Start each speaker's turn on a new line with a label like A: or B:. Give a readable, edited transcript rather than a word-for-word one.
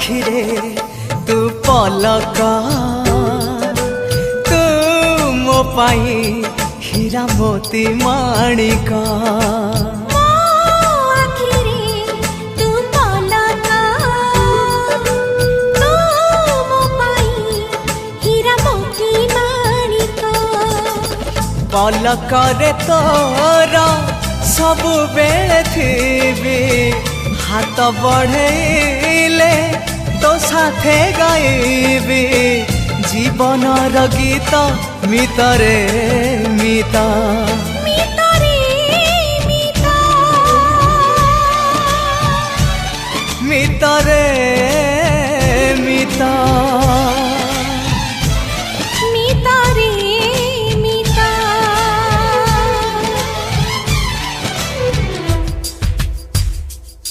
A: आखिरे तू पलक तू मो पाई हीरा मोती माणिक पलकरे तोर सबु बेले थी हाथ बढ़ेले तो साथे गाइबी जीवनर गीत मितरे मिता मितर